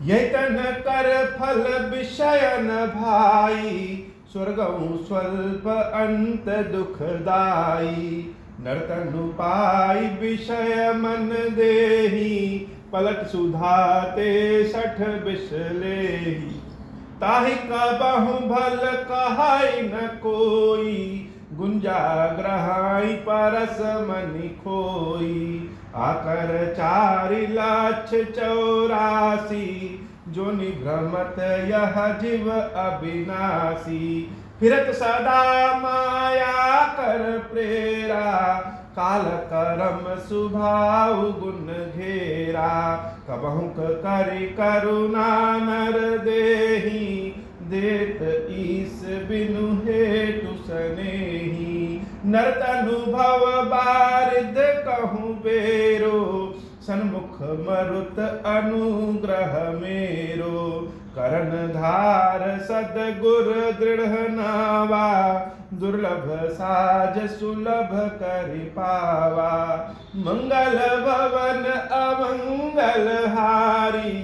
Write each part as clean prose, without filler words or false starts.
यह तन कर फल विषय न भाई, स्वर्गऊ स्वल्प अंत दुखदाई। नरतनु पाई विषय मन देही, पलट सुधाते 60 विष लेही। ताहि कबहु भल कहाई न कोई, गुंजा ग्रहाई परस मनि खोई। आकर 4,84,000, जो निभ्रमत यह जीव अविनाशी। फिरत सदा माया कर प्रेरा, काल करम स्वभाव गुण घेरा। कबहु करि करुणा नर देही, देत ईस बिनु हेतु सनेही। नरतनु भव बारिद कहूँ बेरो, सन्मुख मरुत अनुग्रह मेरो। करण धार सदगुर दृढ़ नावा, दुर्लभ साज सुलभ करि पावा। मंगल भवन अमंगल हारी,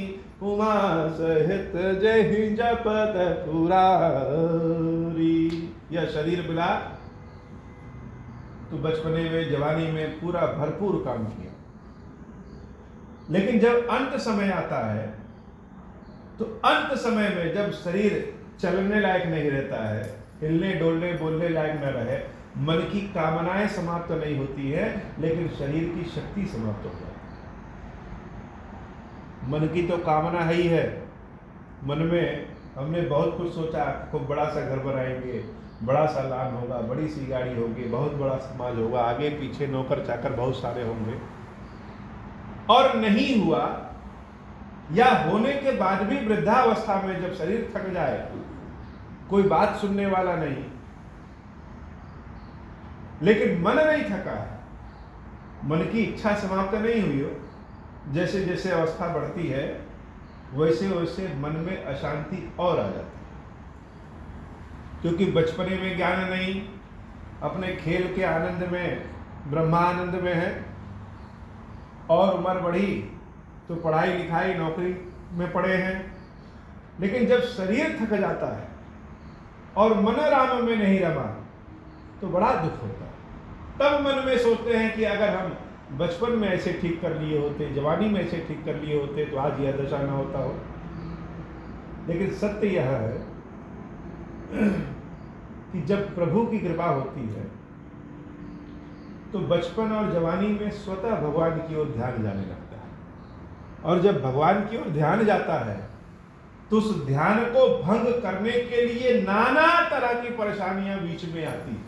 उमा सहित जहि जपत पुरारी। यह शरीर मिला तो बचपने में जवानी में पूरा भरपूर काम किया, लेकिन जब अंत समय आता है तो अंत समय में जब शरीर चलने लायक नहीं रहता है, हिलने डोलने बोलने लायक न रहे, मन की कामनाएं समाप्त नहीं होती है, लेकिन शरीर की शक्ति समाप्त हो जाती है। मन की तो कामना ही है। मन में हमने बहुत कुछ सोचा, खूब बड़ा सा घर बनाएंगे, बड़ा सा लान होगा, बड़ी सी गाड़ी होगी, बहुत बड़ा समाज होगा, आगे पीछे नौकर चाकर बहुत सारे होंगे, और नहीं हुआ, या होने के बाद भी वृद्धावस्था में जब शरीर थक जाए, कोई बात सुनने वाला नहीं, लेकिन मन नहीं थका है, मन की इच्छा समाप्त नहीं हुई हो, जैसे जैसे अवस्था बढ़ती है वैसे वैसे मन में अशांति और आ जाती है। क्योंकि बचपने में ज्ञान नहीं, अपने खेल के आनंद में, ब्रह्मानंद में है, और उम्र बढ़ी तो पढ़ाई लिखाई नौकरी में पड़े हैं, लेकिन जब शरीर थक जाता है और मन राम में नहीं रमा तो बड़ा दुख होता है। तब मन में सोचते हैं कि अगर हम बचपन में ऐसे ठीक कर लिए होते, जवानी में ऐसे ठीक कर लिए होते तो आज यह दशा न होता हो। लेकिन सत्य यह है कि जब प्रभु की कृपा होती है तो बचपन और जवानी में स्वतः भगवान की ओर ध्यान जाने लगता है, और जब भगवान की ओर ध्यान जाता है तो उस ध्यान को भंग करने के लिए नाना तरह की परेशानियां बीच में आती हैं,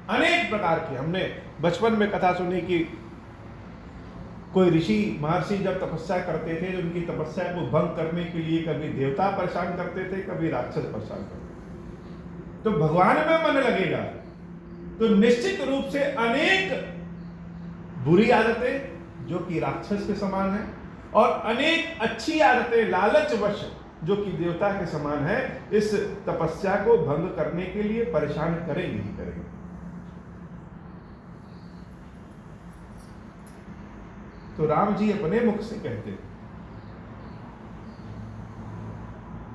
अनेक प्रकार की। हमने बचपन में कथा सुनी कि कोई ऋषि महर्षि जब तपस्या करते थे, उनकी तपस्या को भंग करने के लिए कभी देवता परेशान करते थे, कभी राक्षस परेशान करते थे। तो भगवान में मन लगेगा तो निश्चित रूप से अनेक बुरी आदतें जो कि राक्षस के समान है, और अनेक अच्छी आदतें लालचवश जो कि देवता के समान है, इस तपस्या को भंग करने के लिए परेशान करेंगे ही करेंगे। तो राम जी अपने मुख से कहते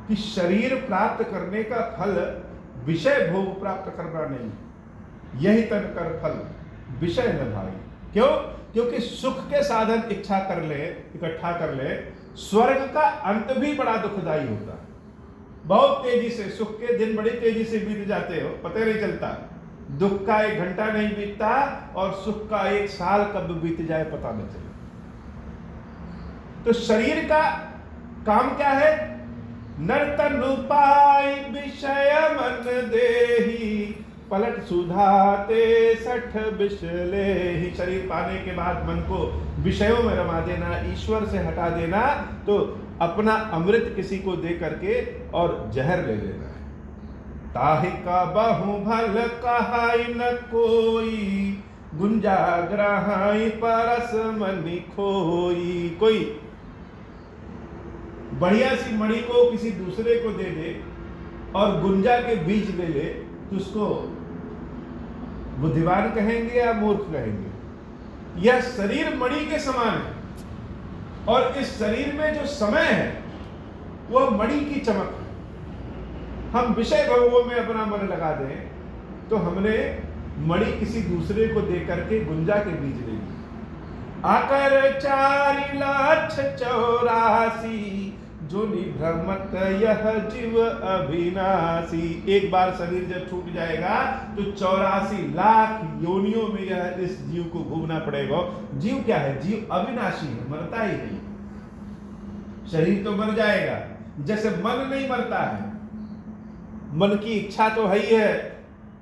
कि शरीर प्राप्त करने का फल विषय भोग प्राप्त करना नहीं, यही तन कर फल विषय न भाई। क्यों? क्योंकि सुख के साधन इच्छा कर ले, इकट्ठा कर ले, स्वर्ग का अंत भी बड़ा दुखदाई होता है। बहुत तेजी से सुख के दिन बड़ी तेजी से बीत जाते हो, पता नहीं चलता। दुख का 1 घंटा नहीं बीतता और सुख का 1 साल कब बीत जाए पता नहीं चले। तो शरीर का काम क्या है? नर्तनु पाई विषय मन देही, पलट सुधाते 60 विष लेही। शरीर पाने के बाद मन को विषयों में रमा देना, ईश्वर से हटा देना, तो अपना अमृत किसी को दे करके और जहर ले लेना है। ताहि का बहु भल कहाई न कोई, गुंजा ग्रहाई परस मनि खोई। कोई बढ़िया सी मणि को किसी दूसरे को दे दे और गुंजा के बीज ले ले तो उसको बुद्धिमान कहेंगे या मूर्ख कहेंगे? यह शरीर मणि के समान है, और इस शरीर में जो समय है वह मणि की चमक है। हम विषय भोगों में अपना मन लगा दें तो हमने मणि किसी दूसरे को दे करके गुंजा के बीज ले ली। आकर 4,84,000 जो निभ्रमत यह जीव अविनाशी। एक बार शरीर जब छूट जाएगा तो 84 लाख योनियों में यह इस जीव को घूमना पड़ेगा। जीव क्या है? जीव अविनाशी है, मरता ही नहीं। शरीर तो मर जाएगा, जैसे मन नहीं मरता है। मन की इच्छा तो है ही है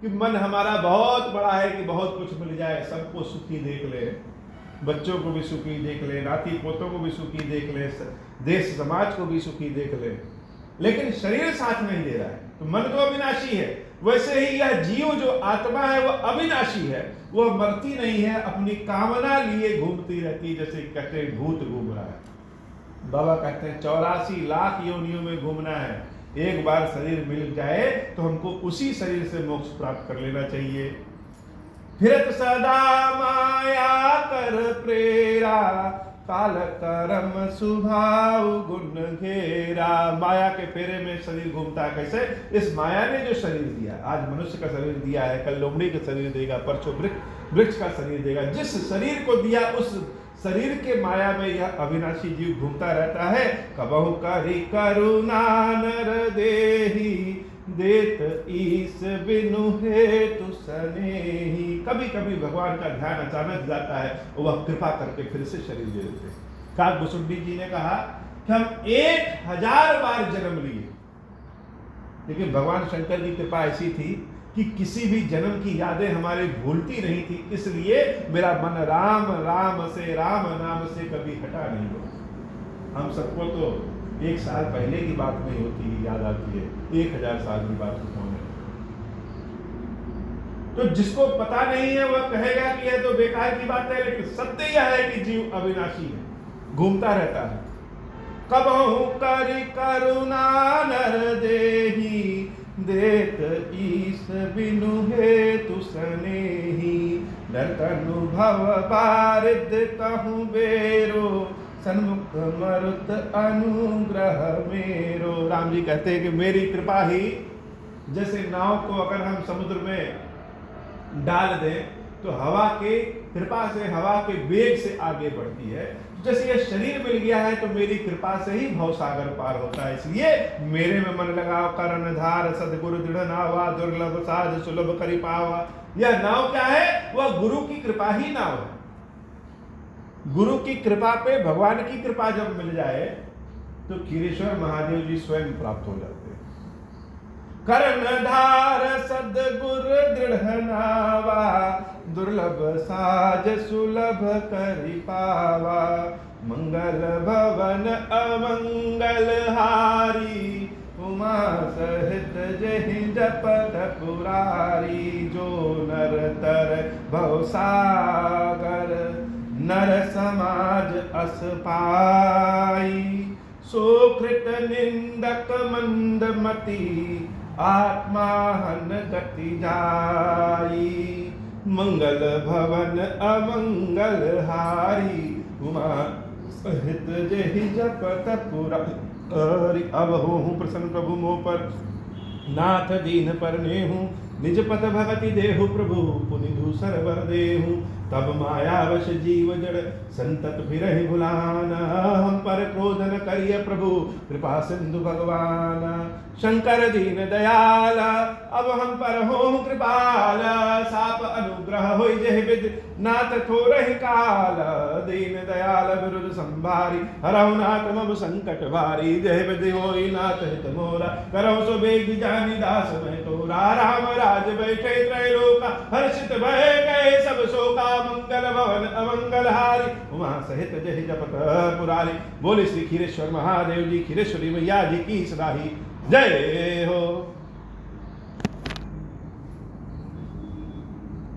कि मन हमारा बहुत बड़ा है कि बहुत कुछ मिल जाए, सबको सुखी देख ले, बच्चों को भी सुखी देख ले, नाती पोतों को भी सुखी देख ले, देश समाज को भी सुखी देख ले, लेकिन शरीर साथ नहीं दे रहा है। तो मन तो अविनाशी है, वैसे ही यह जीव जो आत्मा है वह अविनाशी है, वह मरती नहीं है, अपनी कामना लिए घूमती रहती, जैसे कहते हैं भूत घूम रहा है। बाबा कहते हैं 84 लाख योनियों में घूमना है, एक बार शरीर मिल जाए तो हमको उसी शरीर से मोक्ष प्राप्त कर लेना चाहिए। फिरत सदा माया कर प्रेरा, काल करम स्वभाव गुण घेरा। माया के फेरे में शरीर घूमता है। कैसे? इस माया ने जो शरीर दिया, आज मनुष्य का शरीर दिया है, कल लोमड़ी का शरीर देगा, परसों वृक्ष का शरीर देगा। जिस शरीर को दिया उस शरीर के माया में यह अविनाशी जीव घूमता रहता है। कबहु करी करुणा नर देही, देत ईस बिनु हेतु सनेही। कभी कभी भगवान का ध्यान अचानक जाता है, वह कृपा करके फिर से शरीर दे देते हैं। काकभूषुंडी जी ने कहा कि हम 1000 बार जन्म लिए, लेकिन भगवान शंकर की कृपा ऐसी थी कि किसी भी जन्म की यादें हमारे भूलती नहीं थी, इसलिए मेरा मन राम राम से, राम नाम से कभी हटा नहीं हुआ। हम सबको तो 1 साल पहले की बात नहीं होती, याद आती है, 1000 साल की बात कौन है? तो जिसको पता नहीं है वह कहेगा कि यह तो बेकार की बात है, लेकिन सत्य यह है कि जीव अविनाशी है, घूमता रहता है। कबहु करि करुणा नर देही, देत ईस बिनु हेतु सनेही। दर्तनु भव बारिद कहूँ बेरो, सन्मुख मरुत अनुग्रह मेरो। राम जी कहते हैं कि मेरी कृपा ही, जैसे नाव को अगर हम समुद्र में डाल दें तो हवा के कृपा से, हवा के वेग से आगे बढ़ती है, जैसे ये शरीर मिल गया है तो मेरी कृपा से ही भवसागर पार होता है। इसलिए मेरे में मन लगाओ, करण धार सदगुरु दृढ़ नावा, दुर्लभ साध सुलभ करि पावा। यह नाव क्या है? वह गुरु की कृपा ही नाव है। गुरु की कृपा पे, भगवान की कृपा जब मिल जाए तो खीरेश्वर महादेव जी स्वयं प्राप्त हो जाते हैं। करण धार सदगुर दृढ़ नावा, दुर्लभ साज सुलभ करि पावा। मंगल भवन अमंगल हारी, उमा सहित जहि जपत पुरारी। जो नर तर भवसागर, नर समाज अस पाई। सुकृत निंदक मंदमती, आत्मा हन गति जाई। मंगल भवन अमंगल हारी, उमा सहित जहि जपत पुरारी। अब हो प्रसन्न प्रभु मोह पर, नाथ दीन पर नेहूं। निज पद भगति देहु प्रभु, पुनि दूसर वर देहु। तब मायावश जीव जड़, संतत फिरहि भुलाना। हम पर क्रोध न करिय प्रभु, कृपा सिंधु भगवान। शंकर दीन दयाल, अब हम पर हो कृपाल। साप अनुग्रह होई जहि विधि, नाथ थोरहि काल। दीन दयाल विरुद्ध संभारी, हरहु नाथ मम संकट भारी। जहि विधि होई नाथ हित मोरा, करहु सो बेग जानी दास मैं तोरा। राम राज बैठे त्रैलोका, हर्षित भय गए सब शोका। मंगल भवन अमंगल हारी, उमा सहित जहि जपत पुरारी। बोले श्री खीरेश्वर महादेव जी, खीरेश्वरी मैया जी की सदा ही जय हो।